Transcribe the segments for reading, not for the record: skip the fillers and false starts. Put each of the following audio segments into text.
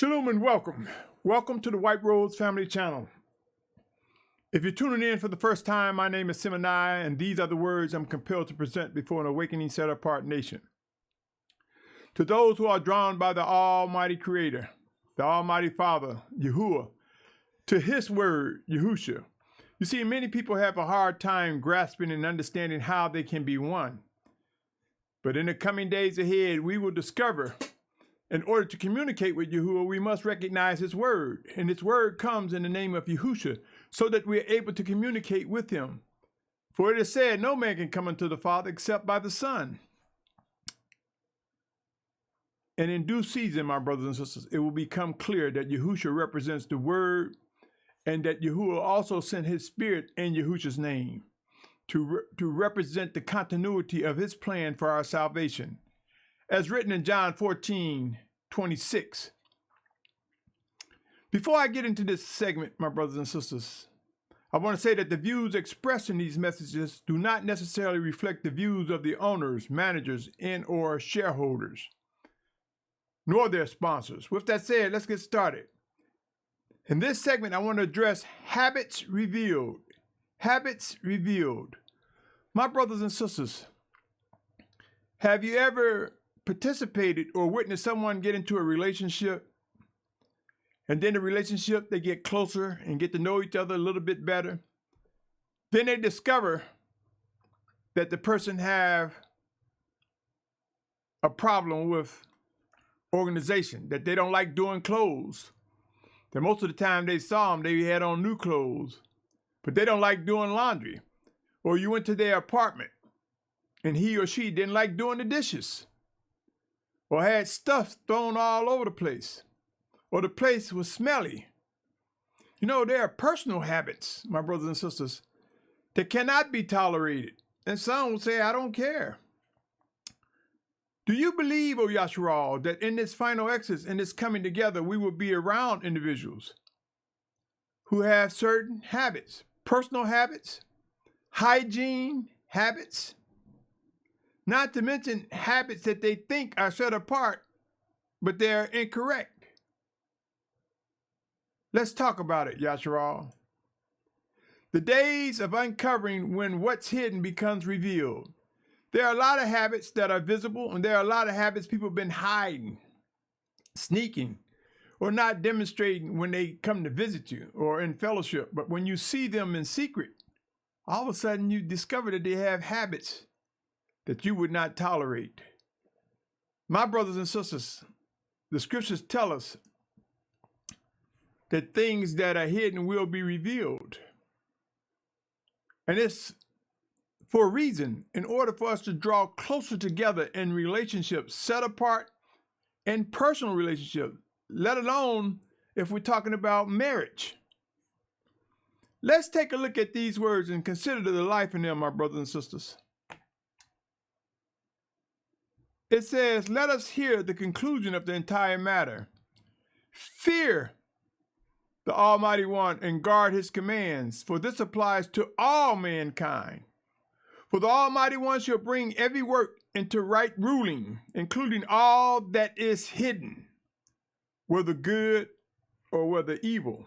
Shalom and welcome. Welcome to the White Rose Family Channel. If you're tuning in for the first time, my name is Symmanayah, and these are the words I'm compelled to present before an awakening set-apart nation. To those who are drawn by the Almighty Creator, the Almighty Father, Yahuah, to His word, Yahusha. You see, many people have a hard time grasping and understanding how they can be one. But in the coming days ahead, we will discover in order to communicate with Yahuah, we must recognize His word. And His word comes in the name of Yahusha, so that we are able to communicate with Him. For it is said, no man can come unto the Father except by the Son. And in due season, my brothers and sisters, it will become clear that Yahusha represents the word, and that Yahuah also sent His Spirit in Yahusha's name to represent the continuity of His plan for our salvation. As written in John 14:26. Before I get into this segment, my brothers and sisters, I want to say that the views expressed in these messages do not necessarily reflect the views of the owners, managers, and/or shareholders, nor their sponsors. With that said, let's get started. In this segment, I want to address habits revealed. Habits revealed. My brothers and sisters, have you ever participated or witnessed someone get into a relationship, and then the relationship, they get closer and get to know each other a little bit better? Then they discover that the person have a problem with organization, that they don't like doing clothes. That most of the time they saw them, they had on new clothes, but they don't like doing laundry. Or you went to their apartment and he or she didn't like doing the dishes, or had stuff thrown all over the place, or the place was smelly. You know, there are personal habits, my brothers and sisters, that cannot be tolerated. And some will say, I don't care. Do you believe, O Yashar'al, that in this final exodus, in this coming together, we will be around individuals who have certain habits, personal habits, hygiene habits, not to mention habits that they think are set apart, but they're incorrect? Let's talk about it, Yashar'al. The days of uncovering when what's hidden becomes revealed. There are a lot of habits that are visible, and there are a lot of habits people have been hiding, sneaking, or not demonstrating when they come to visit you or in fellowship. But when you see them in secret, all of a sudden you discover that they have habits that you would not tolerate. My brothers and sisters, the scriptures tell us that things that are hidden will be revealed. And it's for a reason, in order for us to draw closer together in relationships, set apart in personal relationships, let alone if we're talking about marriage. Let's take a look at these words and consider the life in them, my brothers and sisters. It says, let us hear the conclusion of the entire matter. Fear the Almighty One and guard His commands, for this applies to all mankind. For the Almighty One shall bring every work into right ruling, including all that is hidden, whether good or whether evil.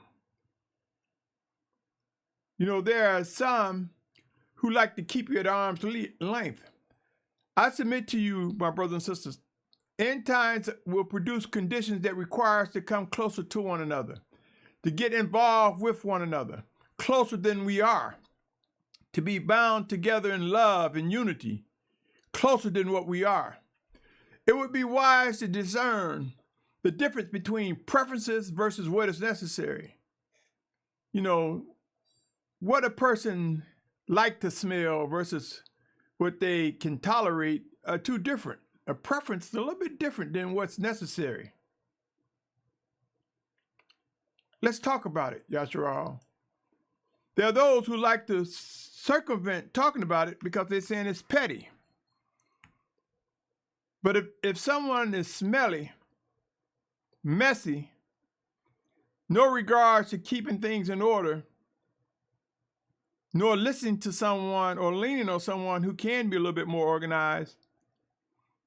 You know, there are some who like to keep you at arm's length. I submit to you, my brothers and sisters, end times will produce conditions that require us to come closer to one another, to get involved with one another, closer than we are, to be bound together in love and unity, closer than what we are. It would be wise to discern the difference between preferences versus what is necessary. You know, what a person like to smell versus what they can tolerate are two different. A preference is a little bit different than what's necessary. Let's talk about it, Yashar'al. There are those who like to circumvent talking about it because they're saying it's petty. But if someone is smelly, messy, no regards to keeping things in order, nor listening to someone or leaning on someone who can be a little bit more organized,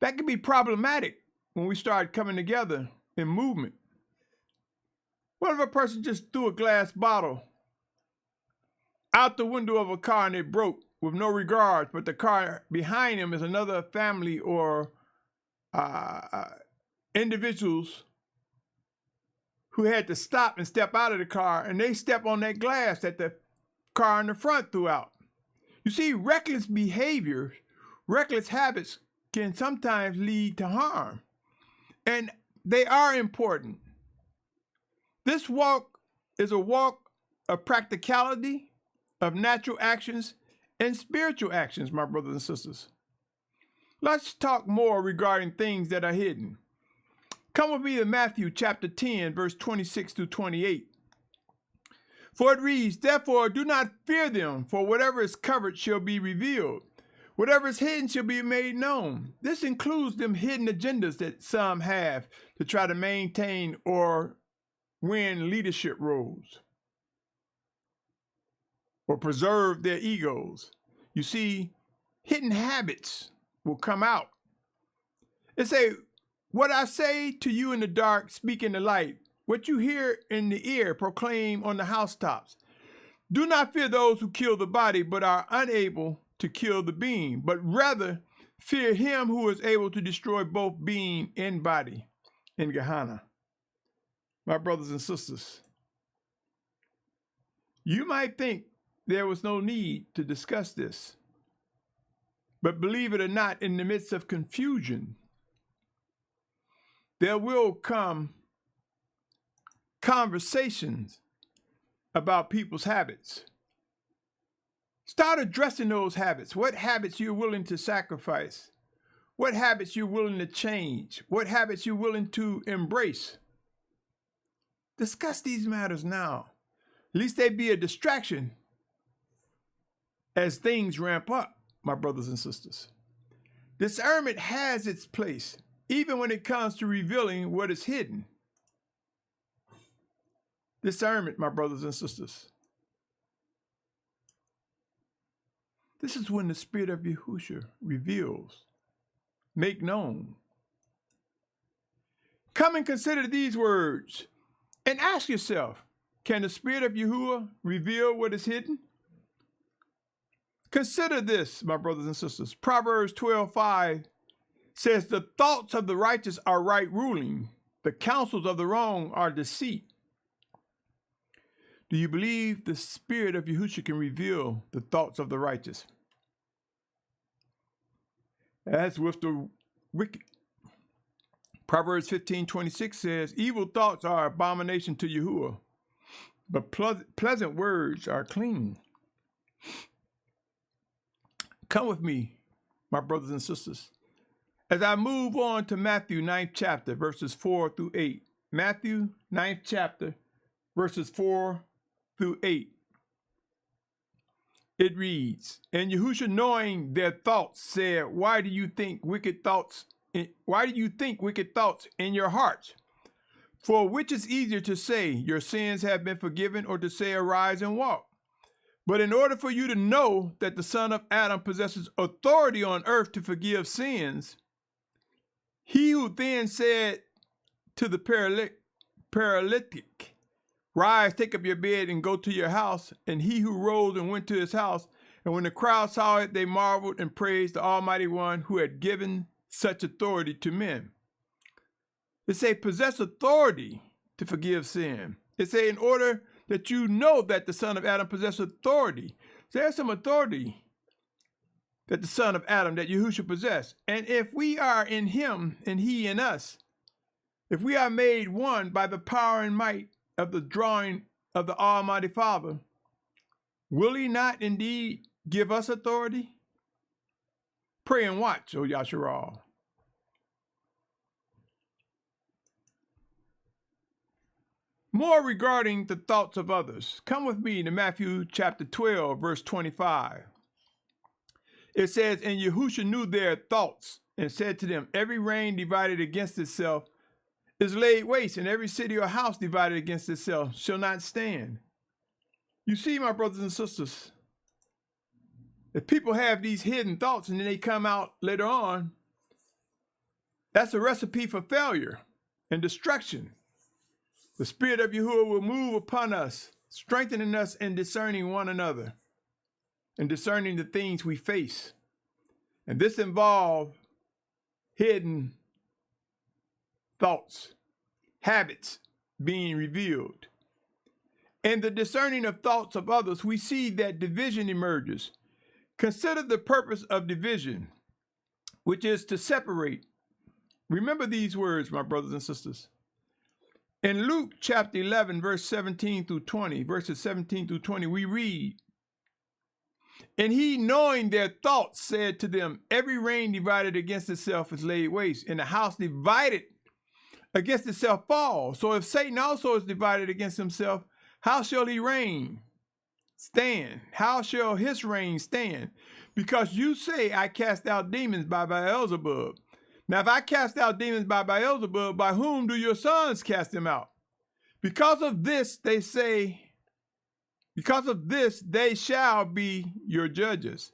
that can be problematic when we start coming together in movement. What if a person just threw a glass bottle out the window of a car and it broke with no regard, but the car behind him is another family or individuals who had to stop and step out of the car, and they step on that glass that the car in the front threw out. You see, reckless behavior, reckless habits can sometimes lead to harm, and they are important. This walk is a walk of practicality, of natural actions, and spiritual actions, my brothers and sisters. Let's talk more regarding things that are hidden. Come with me to Matthew chapter 10, verse 26 through 28. For it reads, "Therefore do not fear them, for whatever is covered shall be revealed. Whatever is hidden shall be made known." This includes them hidden agendas that some have to try to maintain or win leadership roles or preserve their egos. You see, hidden habits will come out. It say, "What I say to you in the dark, speak in the light. What you hear in the ear, proclaim on the housetops. Do not fear those who kill the body, but are unable to kill the being, but rather fear him who is able to destroy both being and body in Gehenna." My brothers and sisters, you might think there was no need to discuss this, but believe it or not, in the midst of confusion, there will come conversations about people's habits. Start addressing those habits. What habits you're willing to sacrifice? What habits you're willing to change? What habits you're willing to embrace? Discuss these matters now. At least they be a distraction as things ramp up, my brothers and sisters. Discernment has its place, even when it comes to revealing what is hidden. Discernment, my brothers and sisters. This is when the Spirit of Yahusha reveals, make known. Come and consider these words and ask yourself, can the Spirit of Yahuah reveal what is hidden? Consider this, my brothers and sisters. Proverbs 12:5 says, "The thoughts of the righteous are right ruling. The counsels of the wrong are deceit." Do you believe the Spirit of Yahusha can reveal the thoughts of the righteous? As with the wicked. Proverbs 15:26 says, "Evil thoughts are abomination to Yahuah, but pleasant words are clean." Come with me, my brothers and sisters, as I move on to Matthew 9th chapter, verses 4 through 8. Matthew 9th chapter, verses 4 through 8. It reads, "And Yahusha, knowing their thoughts, said, Why do you think wicked thoughts in your hearts? For which is easier to say, your sins have been forgiven, or to say, arise and walk? But in order for you to know that the Son of Adam possesses authority on earth to forgive sins, he who then said to the paralytic, Rise, take up your bed and go to your house. And he who rose and went to his house. And when the crowd saw it, they marveled and praised the Almighty One who had given such authority to men." It say possess authority to forgive sin. It say in order that you know that the Son of Adam possesses authority. So there's some authority that the Son of Adam, that Yahushua possess. And if we are in him and he in us, if we are made one by the power and might of the drawing of the Almighty Father, will he not indeed give us authority? Pray and watch, O Yashar'al. More regarding the thoughts of others. Come with me to Matthew chapter 12, verse 25. It says, "And Yahusha knew their thoughts and said to them, Every reign divided against itself is laid waste, and every city or house divided against itself shall not stand." You see, my brothers and sisters, if people have these hidden thoughts and then they come out later on, that's a recipe for failure and destruction. The Spirit of Yahuah will move upon us, strengthening us in discerning one another and discerning the things we face. And this involves hidden thoughts, habits being revealed. In the discerning of thoughts of others, we see that division emerges. Consider the purpose of division, which is to separate. Remember these words, my brothers and sisters. In Luke chapter 11, verses 17 through 20, we read, "And he, knowing their thoughts, said to them, Every reign divided against itself is laid waste, and a house divided against itself falls. So if Satan also is divided against himself, how shall he stand? How shall his reign stand? Because you say, I cast out demons by Beelzebub. Now, if I cast out demons by Beelzebub, by whom do your sons cast them out? Because of this, they shall be your judges.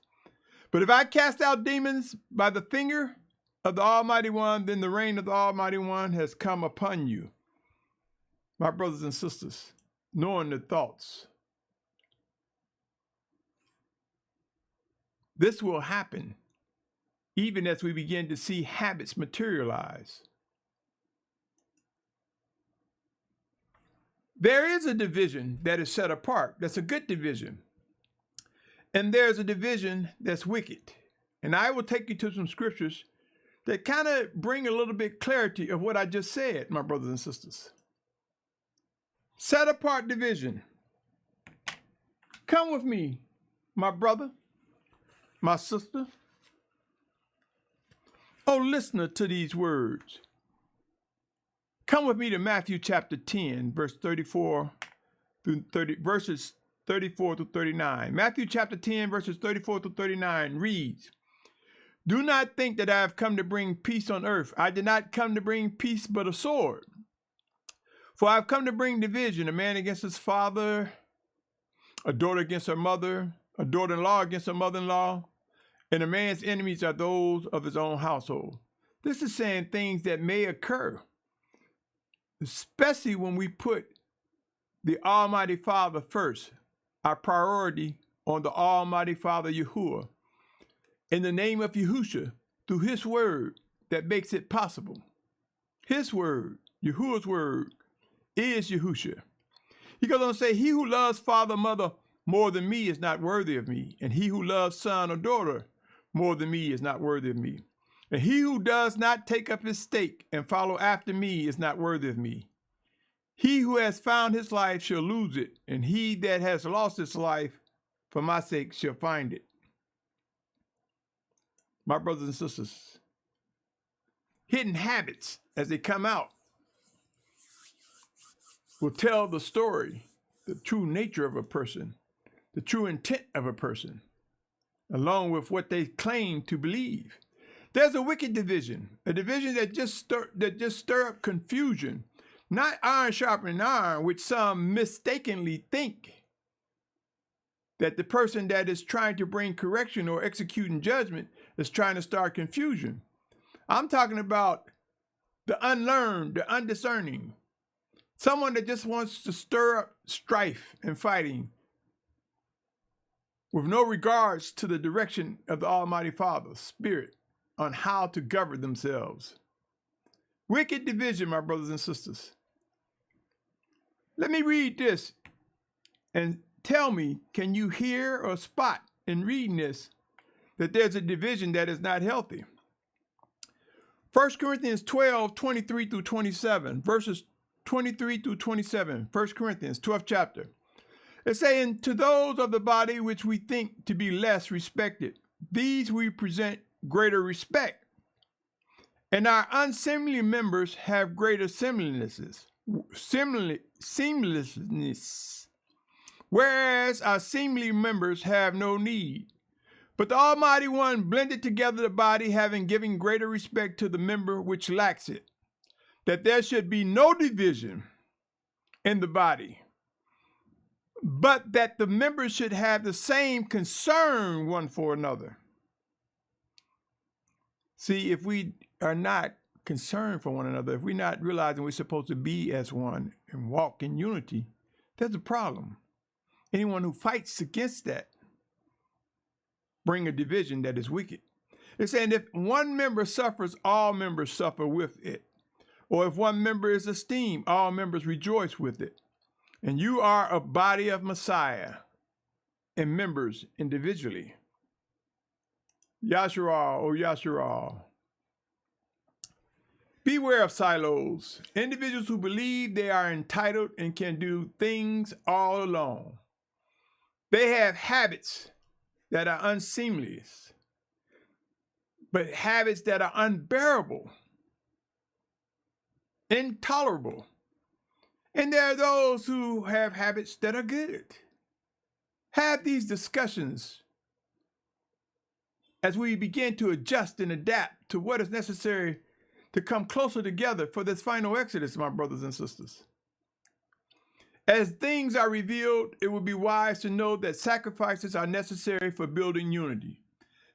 But if I cast out demons by the finger of the Almighty One, then the reign of the Almighty One has come upon you." My brothers and sisters, knowing the thoughts. This will happen even as we begin to see habits materialize. There is a division that is set apart. That's a good division. And there's a division that's wicked. And I will take you to some scriptures that kind of bring a little bit clarity of what I just said, my brothers and sisters. Set apart division. Come with me, my brother, my sister. Oh, listener to these words. Come with me to Matthew chapter 10, verses 34 through 39. Matthew chapter 10, verses 34 through 39 reads, "Do not think that I have come to bring peace on earth. I did not come to bring peace, but a sword. For I have come to bring division, a man against his father, a daughter against her mother, a daughter-in-law against her mother-in-law, and a man's enemies are those of his own household." This is saying things that may occur, especially when we put the Almighty Father first, our priority on the Almighty Father Yahuah, in the name of Yahusha, through his word that makes it possible. His word, Yahuwah's word, is Yahusha. He goes on to say, "He who loves father or mother more than me is not worthy of me, and he who loves son or daughter more than me is not worthy of me. And he who does not take up his stake and follow after me is not worthy of me. He who has found his life shall lose it, and he that has lost his life for my sake shall find it." My brothers and sisters, hidden habits as they come out will tell the story, the true nature of a person, the true intent of a person, along with what they claim to believe. There's a wicked division, a division that just stir up confusion, not iron sharpening iron, which some mistakenly think that the person that is trying to bring correction or executing judgment is trying to start confusion. I'm talking about the unlearned, the undiscerning, someone that just wants to stir up strife and fighting with no regards to the direction of the Almighty Father's Spirit on how to govern themselves. Wicked division, my brothers and sisters. Let me read this and tell me, can you hear or spot in reading this that there's a division that is not healthy? 1 Corinthians 12, 23 through 27, verses 23 through 27, 1 Corinthians 12th chapter. It's saying, "To those of the body which we think to be less respected, these we present greater respect. And our unseemly members have greater seamlessness, whereas our seemly members have no need. But the Almighty One blended together the body, having given greater respect to the member which lacks it, that there should be no division in the body, but that the members should have the same concern one for another." See, if we are not concern for one another, if we're not realizing we're supposed to be as one and walk in unity, there's a problem. Anyone who fights against that bring a division that is wicked. It's saying if one member suffers, all members suffer with it. Or if one member is esteemed, all members rejoice with it. And you are a body of Messiah and members individually. Yashar'al, O Yashar'al. Beware of silos, individuals who believe they are entitled and can do things all alone. They have habits that are unseemly, but habits that are unbearable, intolerable. And there are those who have habits that are good. Have these discussions as we begin to adjust and adapt to what is necessary to come closer together for this final exodus, my brothers and sisters. As things are revealed, it would be wise to know that sacrifices are necessary for building unity.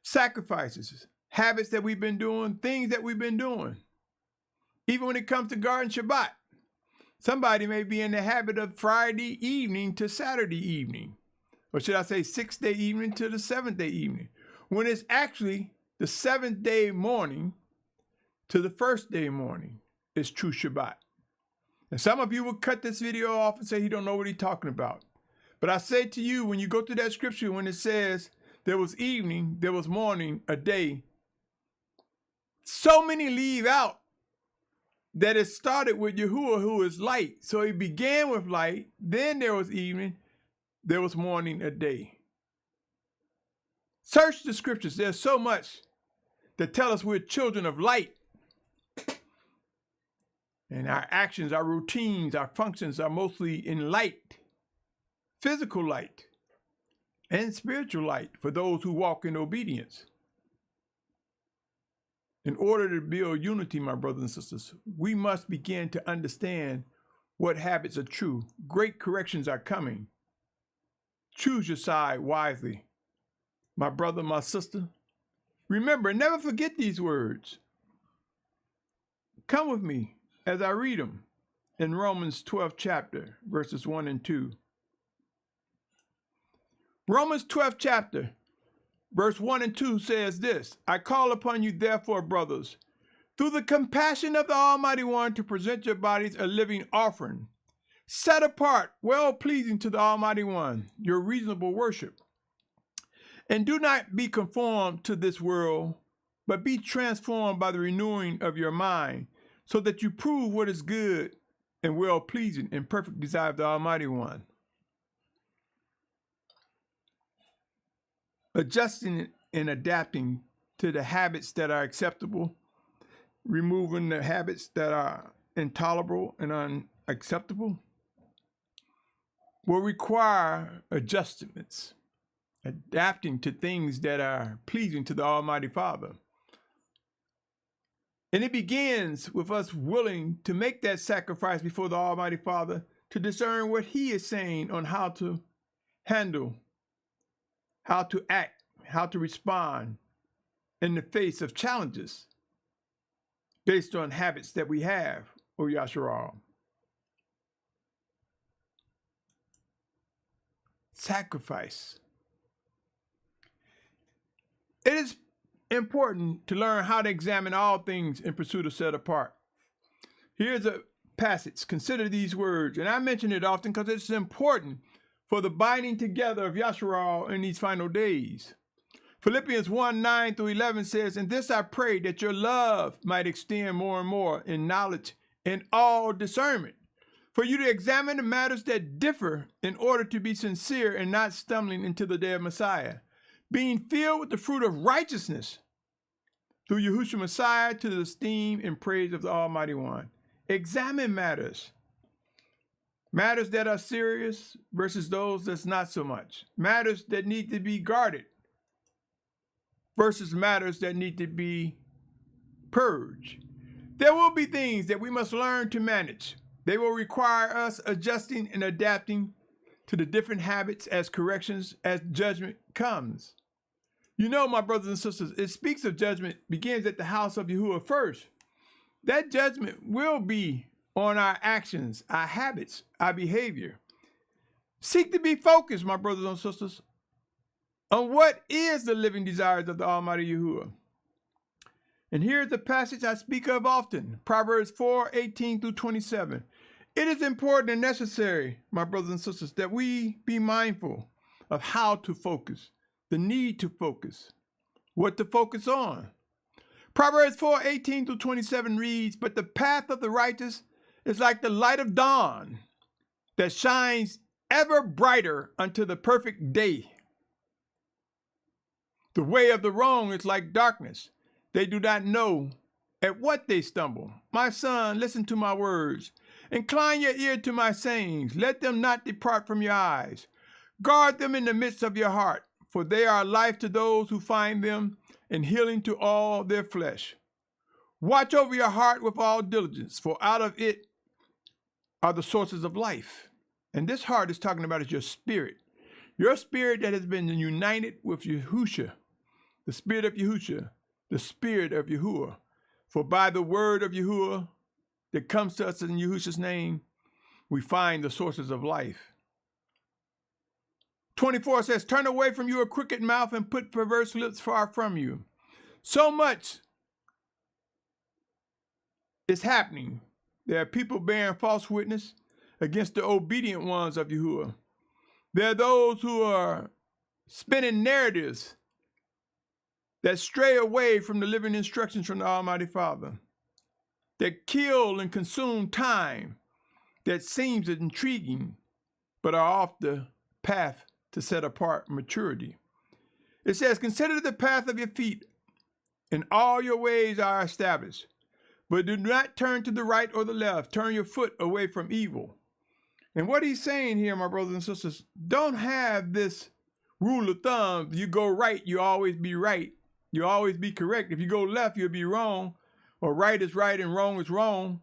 Sacrifices, habits that we've been doing, things that we've been doing. Even when it comes to guarding Shabbat, somebody may be in the habit of Friday evening to Saturday evening, or should I say 6th-day evening to the 7th-day evening, when it's actually the 7th-day morning to the 1st-day morning is true Shabbat. And some of you will cut this video off and say he don't know what he's talking about. But I say to you, when you go through that scripture, when it says there was evening, there was morning, a day, so many leave out that it started with Yahuah, who is light. So he began with light, then there was evening, there was morning, a day. Search the scriptures. There's so much that tell us we're children of light. And our actions, our routines, our functions are mostly in light, physical light, and spiritual light for those who walk in obedience. In order to build unity, my brothers and sisters, we must begin to understand what habits are true. Great corrections are coming. Choose your side wisely. My brother, my sister, remember, never forget these words. Come with me as I read them in Romans 12th chapter, verses 1 and 2. Romans 12th chapter, verse 1 and 2 says this: I call upon you, therefore, brothers, through the compassion of the Almighty One, to present your bodies a living offering, set apart, well-pleasing to the Almighty One, your reasonable worship. And do not be conformed to this world, but be transformed by the renewing of your mind, so that you prove what is good and well-pleasing and perfect desire of the Almighty One. Adjusting and adapting to the habits that are acceptable, removing the habits that are intolerable and unacceptable, will require adjustments, adapting to things that are pleasing to the Almighty Father. And it begins with us willing to make that sacrifice before the Almighty Father to discern what He is saying on how to handle, how to act, how to respond in the face of challenges based on habits that we have, O Yashar'al. Sacrifice. It is important to learn how to examine all things in pursuit of set apart. Here's a passage. Consider these words, and I mention it often because it's important for the binding together of Yashar'al in these final days. Philippians 1:9-11 says, "And this I pray, that your love might extend more and more in knowledge and all discernment, for you to examine the matters that differ in order to be sincere and not stumbling into the day of Messiah, being filled with the fruit of righteousness through Yahusha Messiah, to the esteem and praise of the Almighty One." Examine matters. Matters that are serious versus those that's not so much. Matters that need to be guarded versus matters that need to be purged. There will be things that we must learn to manage. They will require us adjusting and adapting to the different habits as corrections, as judgment comes. You know, my brothers and sisters, it speaks of judgment begins at the house of Yahuah first. That judgment will be on our actions, our habits, our behavior. Seek to be focused, my brothers and sisters, on what is the living desires of the Almighty Yahuah. And here's the passage I speak of often, Proverbs 4:18-27. It is important and necessary, my brothers and sisters, that we be mindful of how to focus, the need to focus, what to focus on. Proverbs 4:18-27 reads, "But the path of the righteous is like the light of dawn that shines ever brighter unto the perfect day. The way of the wrong is like darkness. They do not know at what they stumble. My son, listen to my words. Incline your ear to my sayings. Let them not depart from your eyes. Guard them in the midst of your heart, for they are life to those who find them and healing to all their flesh. Watch over your heart with all diligence, for out of it are the sources of life." And this heart is talking about is your spirit that has been united with Yahusha, the spirit of Yahusha, the spirit of Yahuah. For by the word of Yahuah that comes to us in Yahusha's name, we find the sources of life. 24 says, "Turn away from you a crooked mouth and put perverse lips far from you." So much is happening. There are people bearing false witness against the obedient ones of Yahuah. There are those who are spinning narratives that stray away from the living instructions from the Almighty Father, that kill and consume time, that seems intriguing, but are off the path to set apart maturity. It says, "Consider the path of your feet, and all your ways are established. But do not turn to the right or the left. Turn your foot away from evil." And what he's saying here, my brothers and sisters, don't have this rule of thumb. If you go right, you always be right. You always be correct. If you go left, you'll be wrong. Or right is right and wrong is wrong.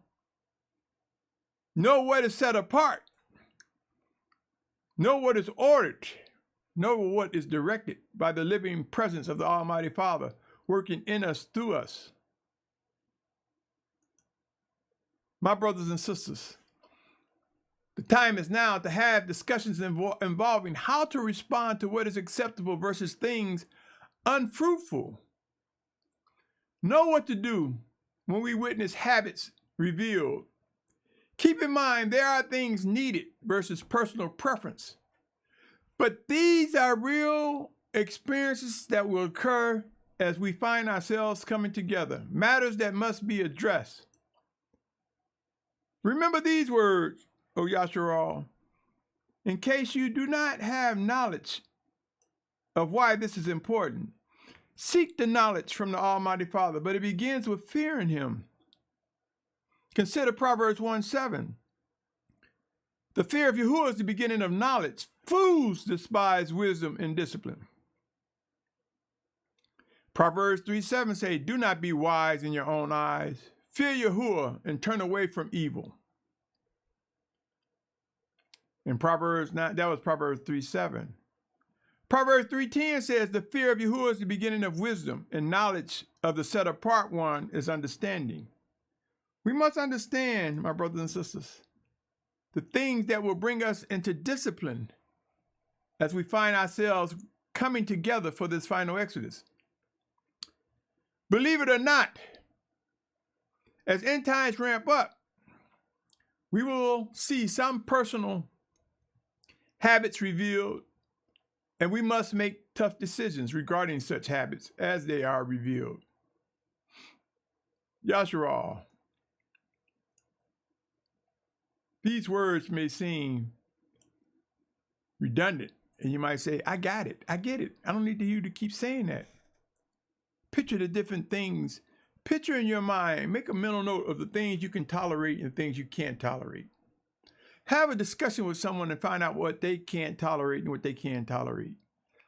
Know what is set apart. Know what is ordered. Know what is directed by the living presence of the Almighty Father working in us, through us. My brothers and sisters, the time is now to have discussions involving how to respond to what is acceptable versus things unfruitful. Know what to do when we witness habits revealed. Keep in mind there are things needed versus personal preference. But these are real experiences that will occur as we find ourselves coming together, matters that must be addressed. Remember these words, O Yashar'al, in case you do not have knowledge of why this is important. Seek the knowledge from the Almighty Father, but it begins with fearing Him. Consider Proverbs 1:7. The fear of Yahuah is the beginning of knowledge. Fools despise wisdom and discipline. Proverbs 3:7 say, "Do not be wise in your own eyes. Fear Yahuah and turn away from evil." In Proverbs 9, that was Proverbs 3:7. Proverbs 3:10 says, "The fear of Yahuah is the beginning of wisdom, and knowledge of the set apart one is understanding." We must understand, my brothers and sisters, the things that will bring us into discipline as we find ourselves coming together for this final Exodus. Believe it or not, as end times ramp up, we will see some personal habits revealed, and we must make tough decisions regarding such habits as they are revealed. Yashar'al. These words may seem redundant, and you might say, I got it, I get it. I don't need you to keep saying that. Picture the different things. Picture in your mind, make a mental note of the things you can tolerate and things you can't tolerate. Have a discussion with someone and find out what they can't tolerate and what they can tolerate.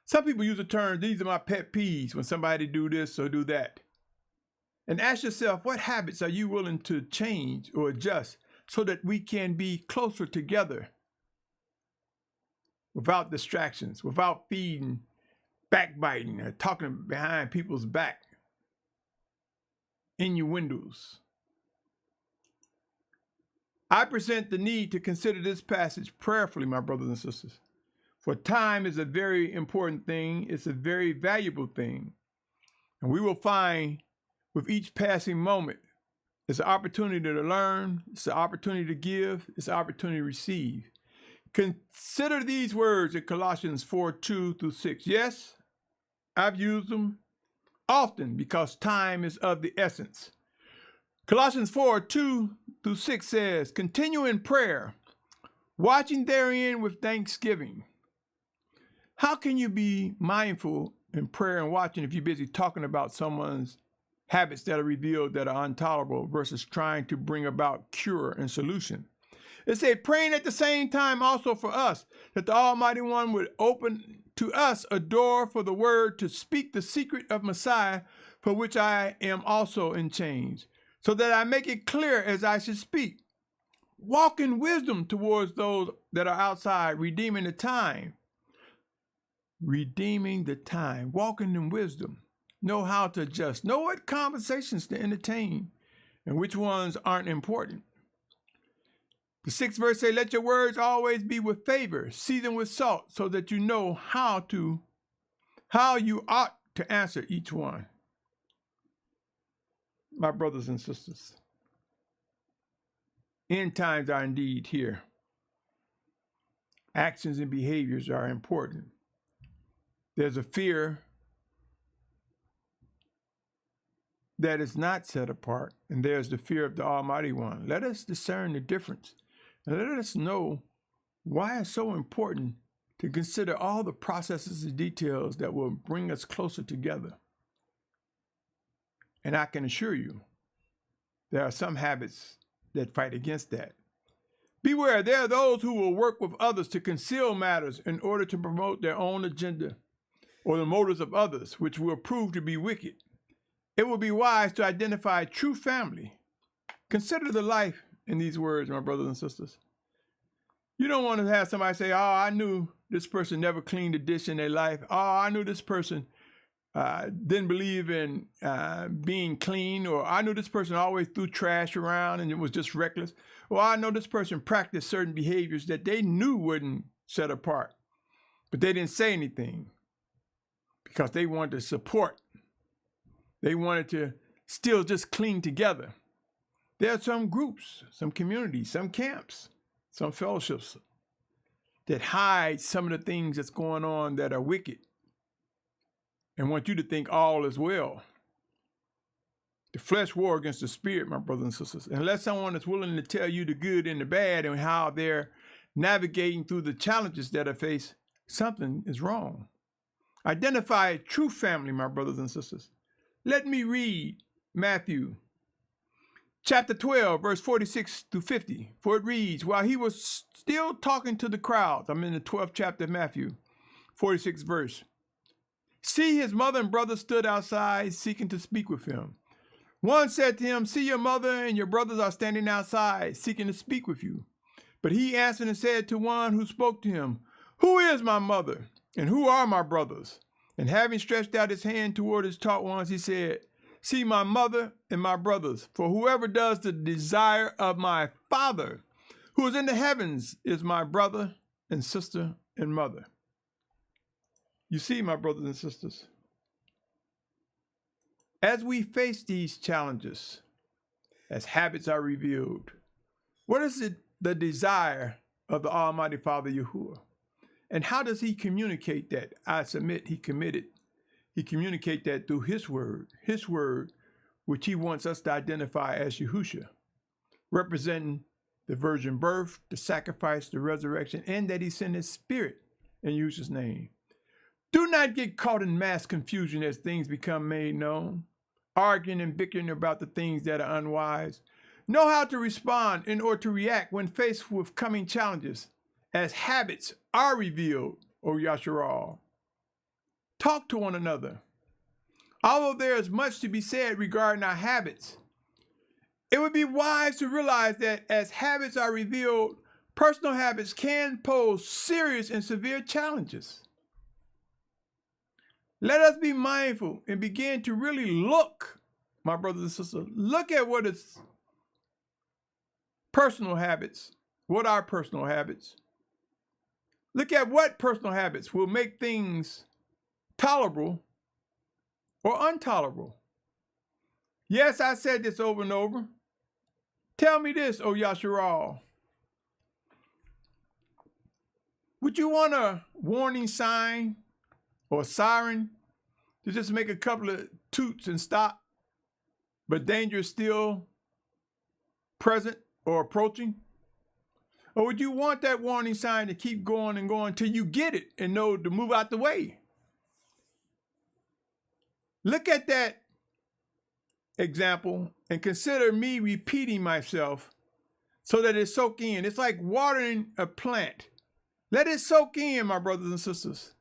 Some people use the term, "These are my pet peeves," when somebody do this or do that. And ask yourself, what habits are you willing to change or adjust so that we can be closer together without distractions, without feeding, backbiting, or talking behind people's back, innuendos. I present the need to consider this passage prayerfully, my brothers and sisters. For time is a very important thing. It's a very valuable thing. And we will find with each passing moment, it's an opportunity to learn, it's an opportunity to give, it's an opportunity to receive. Consider these words in Colossians 4:2-6. Yes, I've used them often because time is of the essence. Colossians 4:2-6 says, continue in prayer, watching therein with thanksgiving. How can you be mindful in prayer and watching if you're busy talking about someone's habits that are revealed that are intolerable versus trying to bring about cure and solution? It said, praying at the same time also for us, that the Almighty One would open to us a door for the word to speak the secret of Messiah, for which I am also in chains, so that I make it clear as I should speak. Walk in wisdom towards those that are outside, redeeming the time. Redeeming the time, walking in wisdom. Know how to adjust. Know what conversations to entertain and which ones aren't important. The 6th verse says, let your words always be with favor, seasoned with salt, so that you know how you ought to answer each one. My brothers and sisters, end times are indeed here. Actions and behaviors are important. There's a fear that is not set apart, and there's the fear of the Almighty One. Let us discern the difference, and let us know why it's so important to consider all the processes and details that will bring us closer together. And I can assure you, there are some habits that fight against that. Beware, there are those who will work with others to conceal matters in order to promote their own agenda or the motives of others, which will prove to be wicked. It will be wise to identify true family. Consider the life in these words, my brothers and sisters. You don't want to have somebody say, oh, I knew this person never cleaned a dish in their life. Oh, I knew this person didn't believe in being clean, or I knew this person always threw trash around and it was just reckless. Or I know this person practiced certain behaviors that they knew wouldn't set apart, but they didn't say anything because they wanted to support. They wanted to still just cling together. There are some groups, some communities, some camps, some fellowships that hide some of the things that's going on that are wicked and want you to think all is well. The flesh war against the spirit, my brothers and sisters. Unless someone is willing to tell you the good and the bad and how they're navigating through the challenges that are faced, something is wrong. Identify a true family, my brothers and sisters. Let me read Matthew chapter 12, verse 46-50. For it reads, while he was still talking to the crowds, I'm in the 12th chapter of Matthew, 46th verse. See, his mother and brother stood outside seeking to speak with him. One said to him, see, your mother and your brothers are standing outside seeking to speak with you. But he answered and said to one who spoke to him, who is my mother and who are my brothers? And having stretched out his hand toward his taught ones, he said, see my mother and my brothers, for whoever does the desire of my Father who is in the heavens is my brother and sister and mother. You see, my brothers and sisters, as we face these challenges, as habits are revealed, what is it, the desire of the Almighty Father Yahuah? And how does he communicate that? I submit he communicate that through his word, which he wants us to identify as Yahusha, representing the virgin birth, the sacrifice, the resurrection, and that he sent his spirit in Yahusha's name. Do not get caught in mass confusion as things become made known, arguing and bickering about the things that are unwise. Know how to respond in order to react when faced with coming challenges, as habits are revealed, O Yashar'al. Talk to one another. Although there is much to be said regarding our habits, it would be wise to realize that as habits are revealed, personal habits can pose serious and severe challenges. Let us be mindful and begin to really look, my brothers and sisters, look at what is Personal habits. What are personal habits? Look at what personal habits will make things tolerable or intolerable. Yes, I said this over and over. Tell me this, O Yashar'al. Would you want a warning sign or a siren to just make a couple of toots and stop, but danger is still present or approaching? Or would you want that warning sign to keep going and going till you get it and know to move out the way? Look at that example and consider me repeating myself so that it soaks in. It's like watering a plant. Let it soak in, my brothers and sisters.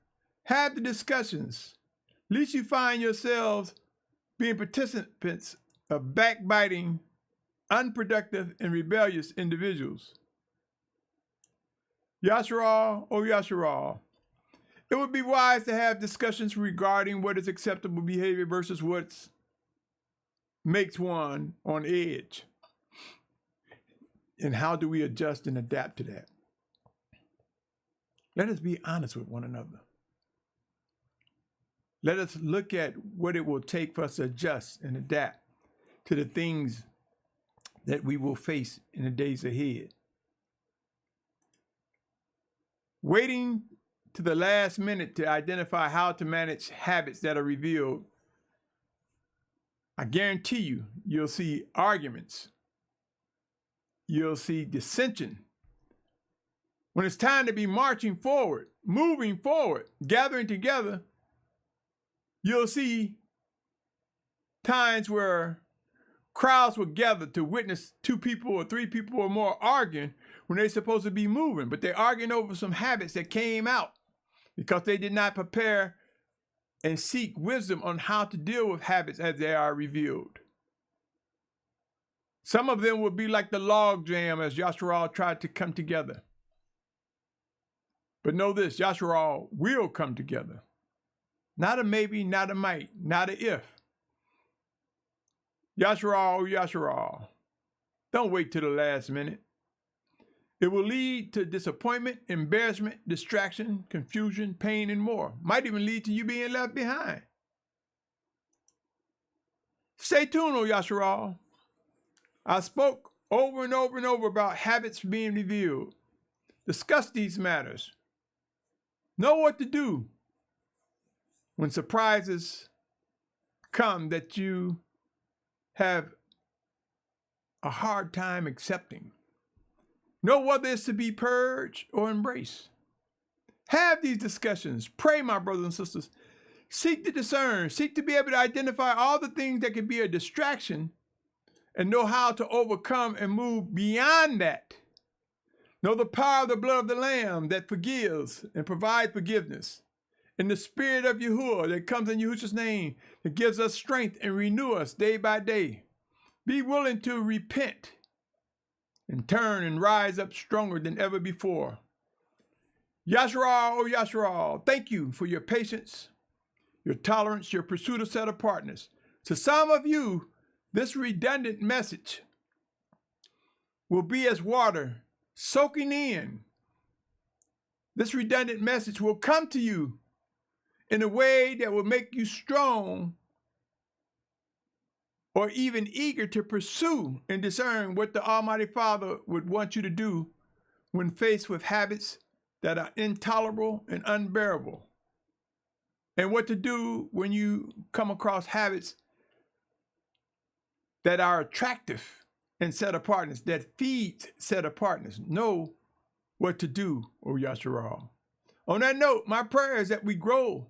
Have the discussions. At least you find yourselves being participants of backbiting, unproductive, and rebellious individuals. Yashar'al, O Yashar'al, it would be wise to have discussions regarding what is acceptable behavior versus what makes one on edge. And how do we adjust and adapt to that? Let us be honest with one another. Let us look at what it will take for us to adjust and adapt to the things that we will face in the days ahead. Waiting to the last minute to identify how to manage habits that are revealed, I guarantee you, you'll see arguments. You'll see dissension. When it's time to be marching forward, moving forward, gathering together, you'll see times where crowds will gather to witness 2 people or 3 people or more arguing when they're supposed to be moving, but they're arguing over some habits that came out because they did not prepare and seek wisdom on how to deal with habits as they are revealed. Some of them will be like the log jam as Yashar'al tried to come together. But know this, Yashar'al will come together. Not a maybe, not a might, not a if. Yashar'al, Yashar'al. Don't wait till the last minute. It will lead to disappointment, embarrassment, distraction, confusion, pain, and more. Might even lead to you being left behind. Stay tuned, O Yashar'al. I spoke over and over and over about habits being revealed. Discuss these matters. Know what to do when surprises come that you have a hard time accepting. Know whether it's to be purged or embraced. Have these discussions. Pray, my brothers and sisters. Seek to discern. Seek to be able to identify all the things that can be a distraction and know how to overcome and move beyond that. Know the power of the blood of the Lamb that forgives and provides forgiveness. And the spirit of Yahuah that comes in Yahusha's name that gives us strength and renew us day by day. Be willing to repent and turn and rise up stronger than ever before. Yashar'al, O Yashar'al, thank you for your patience, your tolerance, your pursuit of set apartness. To some of you, this redundant message will be as water soaking in. This redundant message will come to you in a way that will make you strong or even eager to pursue and discern what the Almighty Father would want you to do when faced with habits that are intolerable and unbearable, and what to do when you come across habits that are attractive and set apartness, that feeds set apartness. Know what to do, O Yashar'al. On that note, my prayer is that we grow.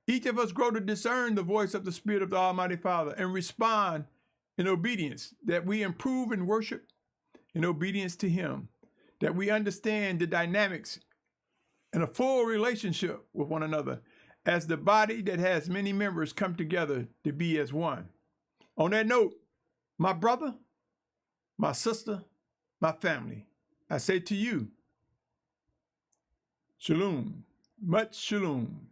Each of us grow to discern the voice of the Spirit of the Almighty Father and respond in obedience, that we improve in worship in obedience to Him, that we understand the dynamics and a full relationship with one another as the body that has many members come together to be as one. On that note, my brother, my sister, my family, I say to you, Shalom, much Shalom.